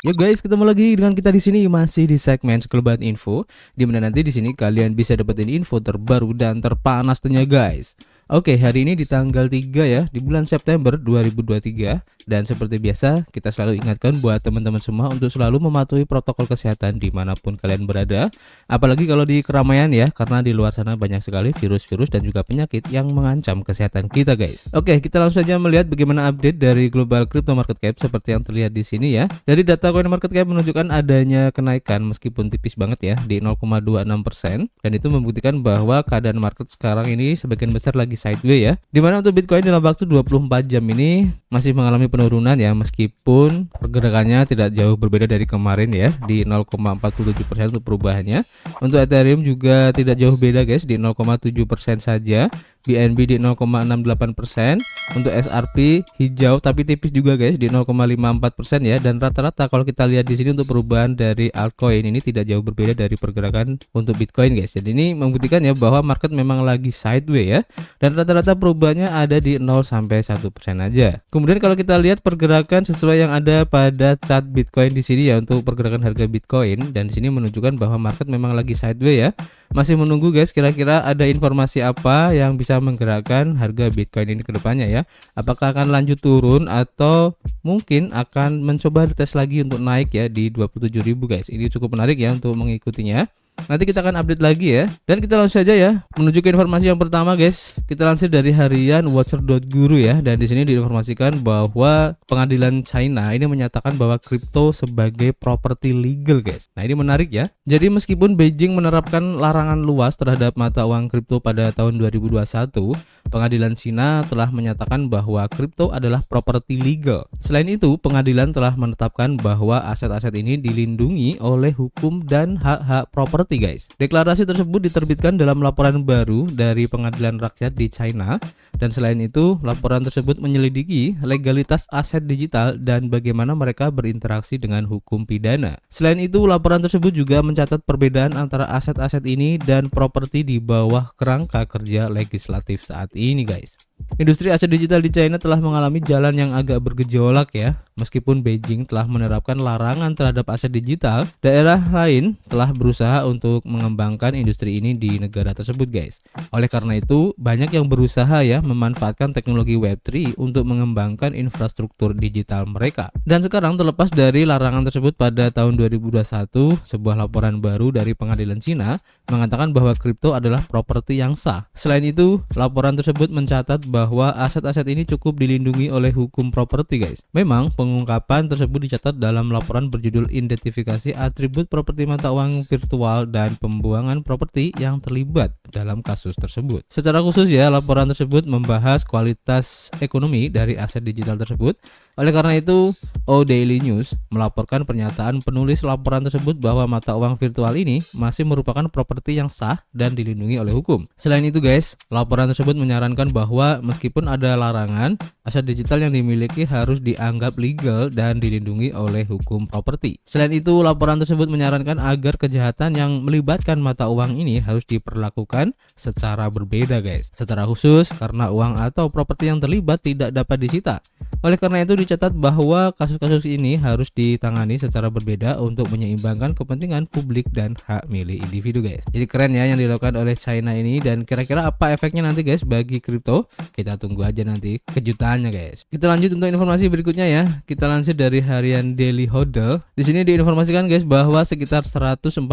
Yo guys, ketemu lagi dengan kita di sini masih di segmen Sekelebat Info, di mana nanti di sini kalian bisa dapetin info terbaru dan terpanas tentunya guys. Oke, hari ini di tanggal 3 ya, di bulan September 2023. Dan seperti biasa, kita selalu ingatkan buat teman-teman semua untuk selalu mematuhi protokol kesehatan dimanapun kalian berada. Apalagi kalau di keramaian ya, karena di luar sana banyak sekali virus-virus dan juga penyakit yang mengancam kesehatan kita guys. Oke, kita langsung saja melihat bagaimana update dari global crypto market cap seperti yang terlihat di sini ya. Dari data coin market cap menunjukkan adanya kenaikan meskipun tipis banget ya, di 0,26%. Dan itu membuktikan bahwa keadaan market sekarang ini sebagian besar lagi sideways ya, dimana untuk Bitcoin dalam waktu 24 jam ini masih mengalami penurunan ya, meskipun pergerakannya tidak jauh berbeda dari kemarin ya, di 0,47% untuk perubahannya. Untuk Ethereum juga tidak jauh beda guys, di 0,7% saja. BNB di 0,68%. Untuk SRP hijau tapi tipis juga guys, di 0,54% ya. Dan rata-rata kalau kita lihat di sini untuk perubahan dari altcoin ini tidak jauh berbeda dari pergerakan untuk Bitcoin guys. Jadi ini membuktikan ya bahwa market memang lagi sideways ya. Dan rata-rata perubahannya ada di 0 sampai 1% aja. Kemudian kalau kita lihat pergerakan sesuai yang ada pada chart Bitcoin di sini ya, untuk pergerakan harga Bitcoin, dan di sini menunjukkan bahwa market memang lagi sideways ya. Masih menunggu guys, kira-kira ada informasi apa yang bisa menggerakkan harga Bitcoin ini ke depannya ya. Apakah akan lanjut turun atau mungkin akan mencoba tes lagi untuk naik ya di 27.000 guys. Ini cukup menarik ya untuk mengikutinya. Nanti kita akan update lagi ya. Dan kita langsung saja ya menuju ke informasi yang pertama guys. Kita lansir dari harian Watcher.guru ya. Dan di sini diinformasikan bahwa pengadilan China ini menyatakan bahwa kripto sebagai properti legal guys. Nah, ini menarik ya. Jadi meskipun Beijing menerapkan larangan luas terhadap mata uang kripto pada tahun 2021, pengadilan China telah menyatakan bahwa kripto adalah properti legal. Selain itu, pengadilan telah menetapkan bahwa aset-aset ini dilindungi oleh hukum dan hak-hak properti guys. Deklarasi tersebut diterbitkan dalam laporan baru dari Pengadilan Rakyat di China, dan selain itu laporan tersebut menyelidiki legalitas aset digital dan bagaimana mereka berinteraksi dengan hukum pidana. Selain itu laporan tersebut juga mencatat perbedaan antara aset-aset ini dan properti di bawah kerangka kerja legislatif saat ini guys. Industri aset digital di China telah mengalami jalan yang agak bergejolak ya. Meskipun Beijing telah menerapkan larangan terhadap aset digital, daerah lain telah berusaha untuk mengembangkan industri ini di negara tersebut guys. Oleh karena itu, banyak yang berusaha ya memanfaatkan teknologi Web3 untuk mengembangkan infrastruktur digital mereka. Dan sekarang terlepas dari larangan tersebut, pada tahun 2021, sebuah laporan baru dari pengadilan Cina mengatakan bahwa kripto adalah properti yang sah. Selain itu, laporan tersebut mencatat bahwa aset-aset ini cukup dilindungi oleh hukum properti guys. Memang pengungkapan tersebut dicatat dalam laporan berjudul Identifikasi Atribut Properti Mata Uang Virtual dan Pembuangan Properti yang Terlibat dalam kasus tersebut. Secara khusus ya, laporan tersebut membahas kualitas ekonomi dari aset digital tersebut. Oleh karena itu, O Daily News melaporkan pernyataan penulis laporan tersebut bahwa mata uang virtual ini masih merupakan properti yang sah dan dilindungi oleh hukum. Selain itu guys, laporan tersebut menyarankan bahwa meskipun ada larangan, aset digital yang dimiliki harus dianggap legal dan dilindungi oleh hukum properti. Selain itu, laporan tersebut menyarankan agar kejahatan yang melibatkan mata uang ini harus diperlakukan secara berbeda guys. Secara khusus karena uang atau properti yang terlibat tidak dapat disita. Oleh karena itu dicatat bahwa kasus-kasus ini harus ditangani secara berbeda untuk menyeimbangkan kepentingan publik dan hak milik individu guys. Jadi keren ya yang dilakukan oleh China ini, dan kira-kira apa efeknya nanti guys bagi kripto? Kita tunggu aja nanti kejutannya guys. Kita lanjut untuk informasi berikutnya ya. Kita lansir dari harian Daily Hodl. Di sini diinformasikan guys bahwa sekitar 114,5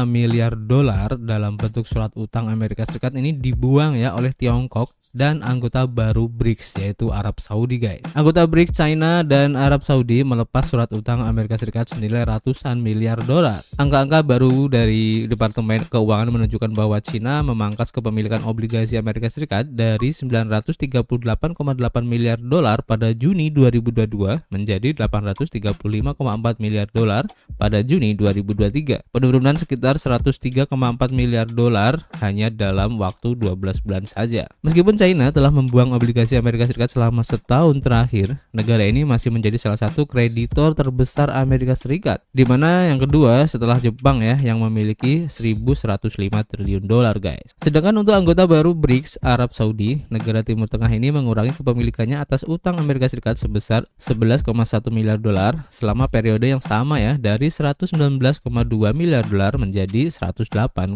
miliar dolar dalam bentuk surat utang Amerika Serikat ini dibuang ya oleh Tiongkok dan anggota baru BRICS yaitu Arab Saudi guys. Anggota BRICS China dan Arab Saudi melepas surat utang Amerika Serikat senilai ratusan miliar dolar. Angka-angka baru dari Departemen Keuangan menunjukkan bahwa China memangkas kepemilikan obligasi Amerika Serikat dari 938,8 miliar dolar pada Juni 2022 menjadi 835,4 miliar dolar pada Juni 2023. Penurunan sekitar 103,4 miliar dolar hanya dalam waktu 12 bulan saja. Meskipun China telah membuang obligasi Amerika Serikat selama setahun tahun terakhir, negara ini masih menjadi salah satu kreditor terbesar Amerika Serikat, di mana yang kedua setelah Jepang ya, yang memiliki 1.105 triliun dolar guys. Sedangkan untuk anggota baru BRICS, Arab Saudi, negara Timur Tengah ini mengurangi kepemilikannya atas utang Amerika Serikat sebesar 11,1 miliar dolar selama periode yang sama ya, dari 119,2 miliar dolar menjadi 108,1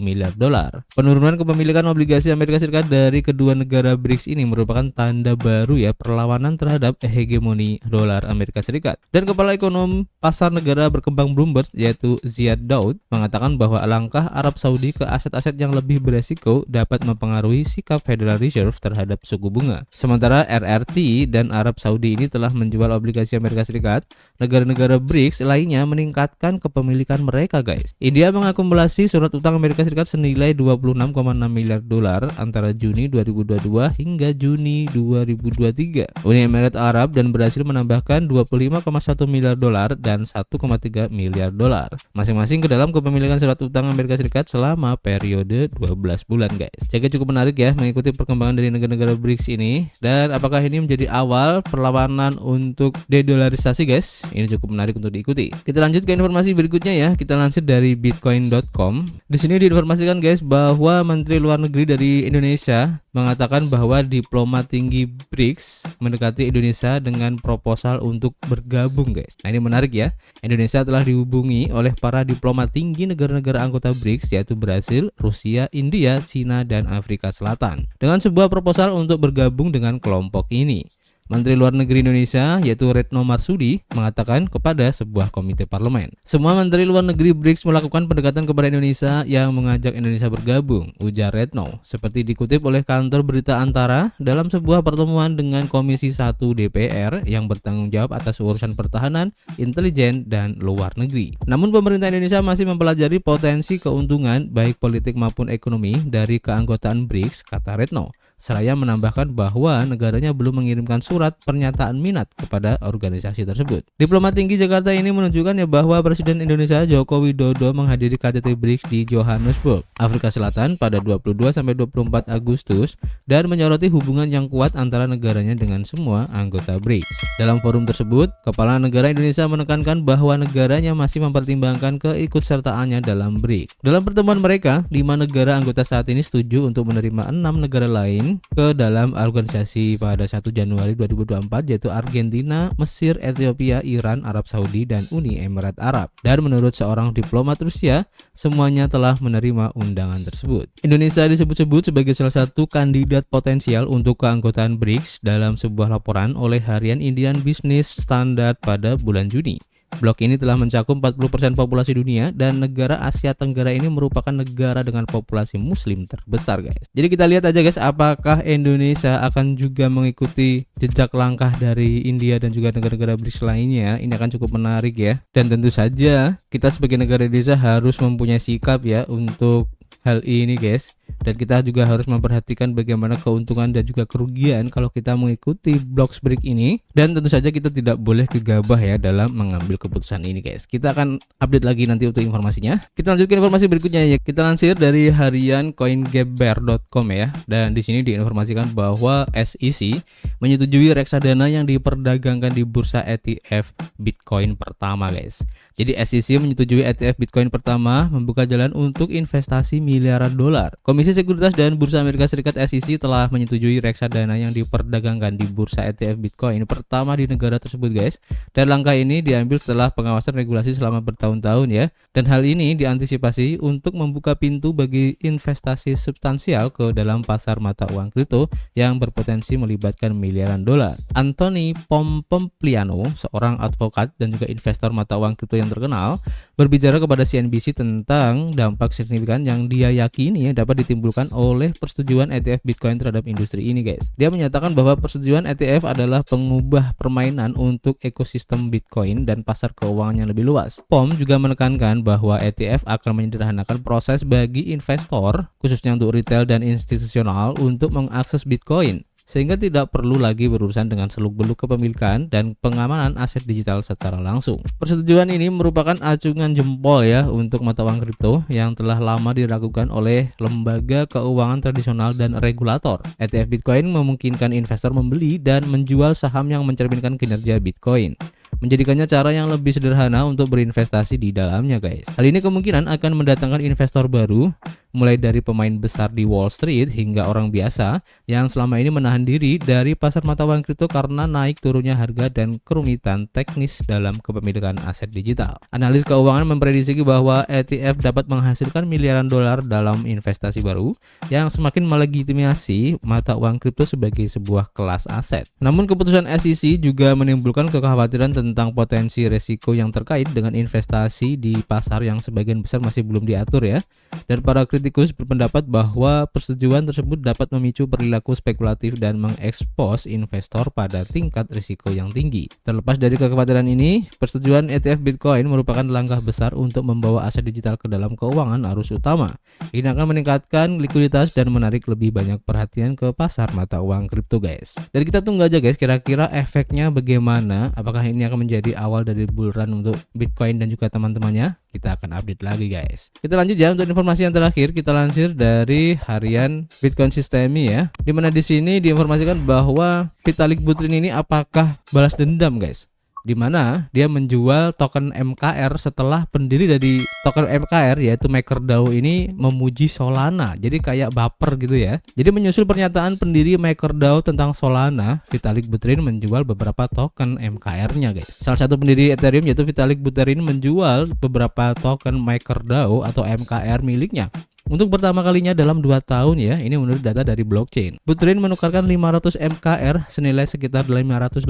miliar dolar. Penurunan kepemilikan obligasi Amerika Serikat dari kedua negara BRICS ini merupakan tanda baru ya perlawanan terhadap hegemoni dolar Amerika Serikat. Dan kepala ekonom pasar negara berkembang Bloomberg yaitu Ziad Daud mengatakan bahwa langkah Arab Saudi ke aset-aset yang lebih beresiko dapat mempengaruhi sikap Federal Reserve terhadap suku bunga. Sementara RRT dan Arab Saudi ini telah menjual obligasi Amerika Serikat, negara-negara BRICS lainnya meningkatkan kepemilikan mereka guys. India mengakumulasi surat utang Amerika Serikat senilai 26,6 miliar dolar antara Juni 2022 hingga Juni 2023. Uni Emirat Arab dan Brasil menambahkan 25,1 miliar dolar dan 1,3 miliar dolar masing-masing ke dalam kepemilikan surat utang Amerika Serikat selama periode 12 bulan guys. Jadi cukup menarik ya mengikuti perkembangan dari negara-negara BRICS ini, dan apakah ini menjadi awal perlawanan untuk dedolarisasi guys? Ini cukup menarik untuk diikuti. Kita lanjut ke informasi berikutnya ya. Kita lansir dari bitcoin.com. Di sini diinformasikan guys bahwa Menteri Luar Negeri dari Indonesia mengatakan bahwa diplomat tinggi BRICS mendekati Indonesia dengan proposal untuk bergabung guys. Nah ini menarik ya. Indonesia telah dihubungi oleh para diplomat tinggi negara-negara anggota BRICS yaitu Brasil, Rusia, India, Cina, dan Afrika Selatan dengan sebuah proposal untuk bergabung dengan kelompok ini. Menteri Luar Negeri Indonesia yaitu Retno Marsudi mengatakan kepada sebuah komite parlemen, semua Menteri Luar Negeri BRICS melakukan pendekatan kepada Indonesia yang mengajak Indonesia bergabung, ujar Retno, seperti dikutip oleh kantor berita Antara dalam sebuah pertemuan dengan Komisi 1 DPR yang bertanggung jawab atas urusan pertahanan, intelijen, dan luar negeri. Namun pemerintah Indonesia masih mempelajari potensi keuntungan baik politik maupun ekonomi dari keanggotaan BRICS, kata Retno. Seraya menambahkan bahwa negaranya belum mengirimkan surat pernyataan minat kepada organisasi tersebut. Diplomat tinggi Jakarta ini menunjukkan ya bahwa Presiden Indonesia Joko Widodo menghadiri KTT BRICS di Johannesburg, Afrika Selatan pada 22-24 Agustus dan menyoroti hubungan yang kuat antara negaranya dengan semua anggota BRICS. Dalam forum tersebut, Kepala Negara Indonesia menekankan bahwa negaranya masih mempertimbangkan keikutsertaannya dalam BRICS. Dalam pertemuan mereka, 5 negara anggota saat ini setuju untuk menerima 6 negara lain ke dalam organisasi pada 1 Januari 2024 yaitu Argentina, Mesir, Ethiopia, Iran, Arab Saudi, dan Uni Emirat Arab. Dan menurut seorang diplomat Rusia, semuanya telah menerima undangan tersebut. Indonesia disebut-sebut sebagai salah satu kandidat potensial untuk keanggotaan BRICS dalam sebuah laporan oleh harian Indian Business Standard pada bulan Juni. Blok ini telah mencakup 40% populasi dunia dan negara Asia Tenggara ini merupakan negara dengan populasi muslim terbesar guys. Jadi kita lihat aja guys apakah Indonesia akan juga mengikuti jejak langkah dari India dan juga negara-negara BRICS lainnya. Ini akan cukup menarik ya. Dan tentu saja kita sebagai negara Indonesia harus mempunyai sikap ya untuk hal ini guys. Dan kita juga harus memperhatikan bagaimana keuntungan dan juga kerugian kalau kita mengikuti blok BRICS ini. Dan tentu saja kita tidak boleh gegabah ya dalam mengambil keputusan ini guys. Kita akan update lagi nanti untuk informasinya. Kita lanjutkan informasi berikutnya ya. Kita lansir dari harian coingeber.com ya. Dan di sini diinformasikan bahwa SEC menyetujui reksadana yang diperdagangkan di bursa ETF Bitcoin pertama guys. Jadi SEC menyetujui ETF Bitcoin pertama membuka jalan untuk investasi miliaran dolar. Komisi Sekuritas dan Bursa Amerika Serikat SEC telah menyetujui reksadana yang diperdagangkan di bursa ETF Bitcoin pertama di negara tersebut guys. Dan langkah ini diambil setelah pengawasan regulasi selama bertahun-tahun ya. Dan hal ini diantisipasi untuk membuka pintu bagi investasi substansial ke dalam pasar mata uang kripto yang berpotensi melibatkan miliaran dolar. Anthony Pompliano, seorang advokat dan juga investor mata uang kripto yang terkenal, berbicara kepada CNBC tentang dampak signifikan yang dia yakini dapat ditimbulkan oleh persetujuan ETF Bitcoin terhadap industri ini guys. Dia menyatakan bahwa persetujuan ETF adalah pengubah permainan untuk ekosistem Bitcoin dan pasar keuangan yang lebih luas. POM juga menekankan bahwa ETF akan menyederhanakan proses bagi investor, khususnya untuk retail dan institusional, untuk mengakses Bitcoin. sehingga tidak perlu lagi berurusan dengan seluk-beluk kepemilikan dan pengamanan aset digital secara langsung. Persetujuan ini merupakan acungan jempol ya untuk mata uang kripto yang telah lama diragukan oleh lembaga keuangan tradisional dan regulator. ETF Bitcoin memungkinkan investor membeli dan menjual saham yang mencerminkan kinerja Bitcoin, menjadikannya cara yang lebih sederhana untuk berinvestasi di dalamnya guys. Hal ini kemungkinan akan mendatangkan investor baru, mulai dari pemain besar di Wall Street hingga orang biasa yang selama ini menahan diri dari pasar mata uang kripto karena naik turunnya harga dan kerumitan teknis dalam kepemilikan aset digital. Analis keuangan memprediksi bahwa ETF dapat menghasilkan miliaran dolar dalam investasi baru yang semakin melegitimasi mata uang kripto sebagai sebuah kelas aset. Namun keputusan SEC juga menimbulkan kekhawatiran tentang potensi resiko yang terkait dengan investasi di pasar yang sebagian besar masih belum diatur ya. Dan para kritikus berpendapat bahwa persetujuan tersebut dapat memicu perilaku spekulatif dan mengekspos investor pada tingkat risiko yang tinggi. Terlepas dari kekhawatiran ini, persetujuan ETF Bitcoin merupakan langkah besar untuk membawa aset digital ke dalam keuangan arus utama. Ini akan meningkatkan likuiditas dan menarik lebih banyak perhatian ke pasar mata uang kripto guys. Dan kita tunggu aja guys, kira-kira efeknya bagaimana? Apakah ini akan menjadi awal dari bull run untuk Bitcoin dan juga teman-temannya? Kita akan update lagi guys. Kita lanjut ya untuk informasi yang terakhir, kita lansir dari harian Bitcoin Systemi ya. Dimana di sini diinformasikan bahwa Vitalik Buterin ini apakah balas dendam guys, dimana dia menjual token MKR setelah pendiri dari token MKR yaitu MakerDAO ini memuji Solana. Jadi kayak baper gitu ya. Jadi menyusul pernyataan pendiri MakerDAO tentang Solana, Vitalik Buterin menjual beberapa token MKR-nya guys. Salah satu pendiri Ethereum yaitu Vitalik Buterin menjual beberapa token MakerDAO atau MKR miliknya untuk pertama kalinya dalam 2 tahun ya. Ini menurut data dari blockchain. Buterin menukarkan 500 MKR senilai sekitar 581.000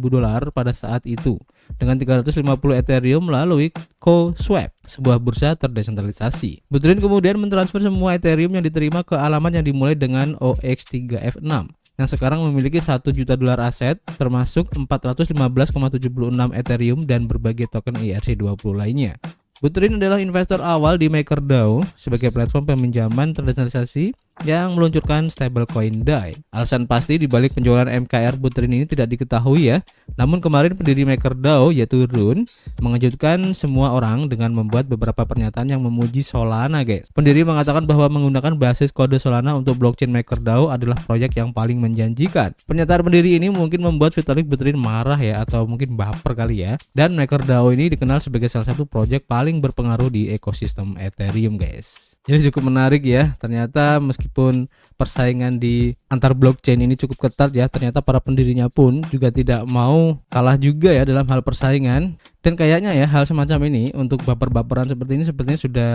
dolar pada saat itu dengan 350 Ethereum melalui CoSwap, sebuah bursa terdesentralisasi. Buterin kemudian mentransfer semua Ethereum yang diterima ke alamat yang dimulai dengan OX3F6 yang sekarang memiliki 1 juta dolar aset, termasuk 415,76 Ethereum dan berbagai token ERC20 lainnya. Buterin adalah investor awal di MakerDAO sebagai platform peminjaman terdesentralisasi yang meluncurkan stablecoin DAI. Alasan pasti dibalik penjualan MKR Buterin ini tidak diketahui ya. Namun kemarin pendiri MakerDAO yaitu Rune mengejutkan semua orang dengan membuat beberapa pernyataan yang memuji Solana guys. Pendiri mengatakan bahwa menggunakan basis kode Solana untuk blockchain MakerDAO adalah proyek yang paling menjanjikan. Pernyataan pendiri ini mungkin membuat Vitalik Buterin marah ya, atau mungkin baper kali ya. Dan MakerDAO ini dikenal sebagai salah satu proyek paling berpengaruh di ekosistem Ethereum guys. Jadi cukup menarik ya. Ternyata meskipun persaingan di antar blockchain ini cukup ketat ya, ternyata para pendirinya pun juga tidak mau kalah juga ya dalam hal persaingan. Dan kayaknya ya hal semacam ini untuk baper-baperan seperti ini sepertinya sudah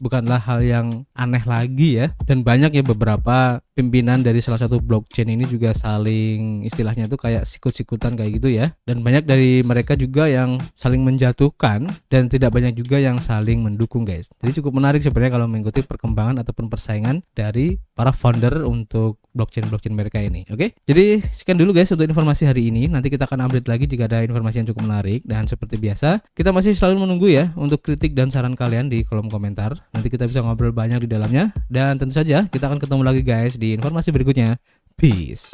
bukanlah hal yang aneh lagi ya. Dan banyak ya beberapa pimpinan dari salah satu blockchain ini juga saling istilahnya tuh kayak sikut-sikutan kayak gitu ya. Dan banyak dari mereka juga yang saling menjatuhkan dan tidak banyak juga yang saling mendukung guys. Jadi cukup menarik sebenarnya kalau mengikuti perkembangan ataupun persaingan dari para founder untuk blockchain mereka ini. Oke. Jadi sekian dulu guys untuk informasi hari ini. Nanti kita akan update lagi jika ada informasi yang cukup menarik. Dan seperti biasa, kita masih selalu menunggu ya untuk kritik dan saran kalian di kolom komentar. Nanti kita bisa ngobrol banyak di dalamnya. Dan tentu saja kita akan ketemu lagi guys di informasi berikutnya. Peace.